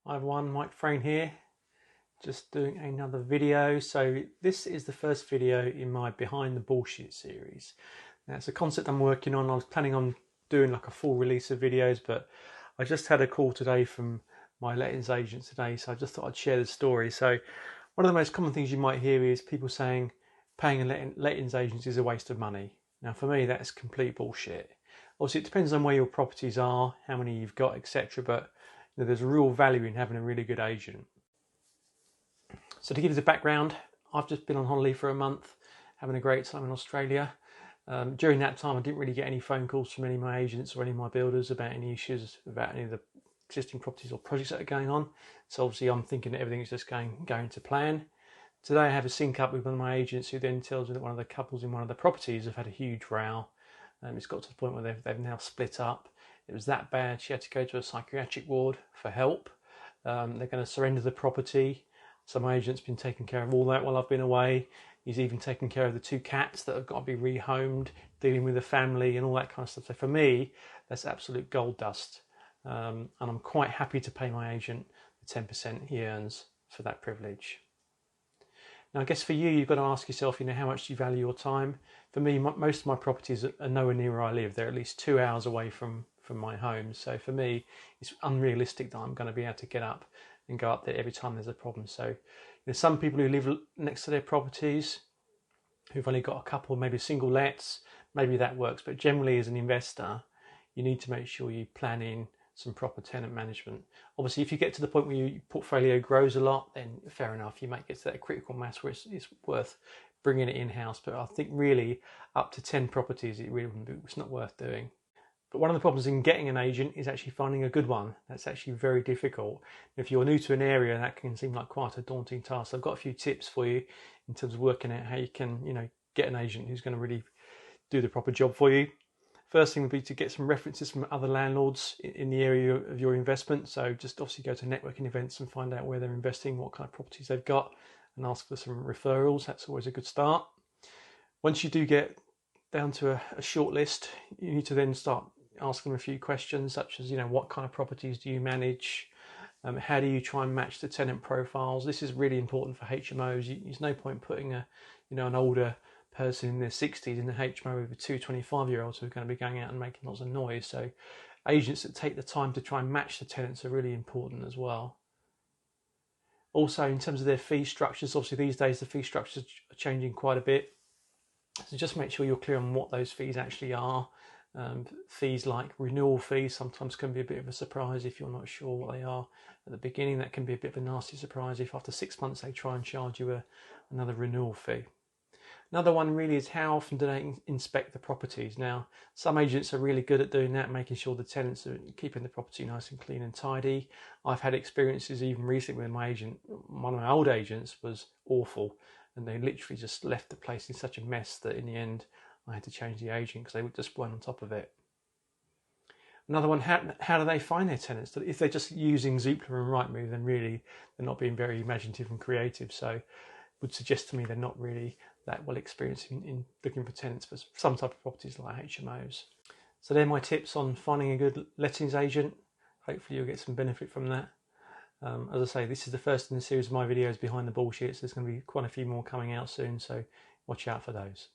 Hi everyone, Mike Frayne here, just doing another video. So this is the first video in my Behind the Bullshit series. Now it's a concept I'm working on. I was planning on doing like a full release of videos, but I just had a call today from my lettings agent today, so I just thought I'd share the story. So one of the most common things you might hear is people saying paying a lettings agent is a waste of money. Now for me that's complete bullshit. Obviously it depends on where your properties are, how many you've got, etc. But there's a real value in having a really good agent. So to give you the background, I've just been on holiday for a month, having a great time in Australia. During that time, I didn't really get any phone calls from any of my agents or any of my builders about any issues about any of the existing properties or projects that are going on. So obviously I'm thinking that everything is just going to plan. Today I have a sync up with one of my agents who then tells me that one of the couples in one of the properties have had a huge row. It's got to the point where they've now split up. It was that bad she had to go to a psychiatric ward for help. They're going to surrender the property. So my agent's been taking care of all that while I've been away. He's even taken care of the 2 cats that have got to be rehomed, dealing with the family and all that kind of stuff. So for me, that's absolute gold dust. And I'm quite happy to pay my agent the 10% he earns for that privilege. Now, I guess for you, you've got to ask yourself, how much do you value your time? For me, most of my properties are nowhere near where I live. They're at least 2 hours away from my home. So for me, it's unrealistic that I'm going to be able to get up and go up there every time there's a problem. So there's some people who live next to their properties who've only got a couple, maybe single lets, maybe that works. But generally as an investor, you need to make sure you plan in some proper tenant management. Obviously, if you get to the point where your portfolio grows a lot, then fair enough, you might get to that critical mass where it's worth bringing it in-house. But I think really up to 10 properties, it's not worth doing. But one of the problems in getting an agent is actually finding a good one. That's actually very difficult. If you're new to an area, that can seem like quite a daunting task. So I've got a few tips for you in terms of working out how you can, get an agent who's going to really do the proper job for you. First thing would be to get some references from other landlords in the area of your investment. So just obviously go to networking events and find out where they're investing, what kind of properties they've got, and ask for some referrals. That's always a good start. Once you do get down to a short list, you need to then start asking them a few questions, such as, what kind of properties do you manage? How do you try and match the tenant profiles? This is really important for HMOs. There's no point putting an older person in their 60s in the HMO with 2 25-year-olds who are going to be going out and making lots of noise. So agents that take the time to try and match the tenants are really important as well. Also, in terms of their fee structures, obviously these days the fee structures are changing quite a bit. So just make sure you're clear on what those fees actually are. Fees like renewal fees sometimes can be a bit of a surprise if you're not sure what they are at the beginning. That can be a bit of a nasty surprise if after 6 months they try and charge you another renewal fee. Another one really is how often do they inspect the properties. Now, some agents are really good at doing that, making sure the tenants are keeping the property nice and clean and tidy. I've had experiences even recently with my agent. One of my old agents was awful, and they literally just left the place in such a mess that in the end I had to change the agent because they just weren't on top of it. Another one, how do they find their tenants? If they're just using Zoopla and Rightmove, then really they're not being very imaginative and creative. So would suggest to me they're not really that well experienced in looking for tenants for some type of properties like HMOs. So they're my tips on finding a good lettings agent. Hopefully you'll get some benefit from that. As I say, this is the first in the series of my videos Behind the Bullshit, so there's going to be quite a few more coming out soon, so watch out for those.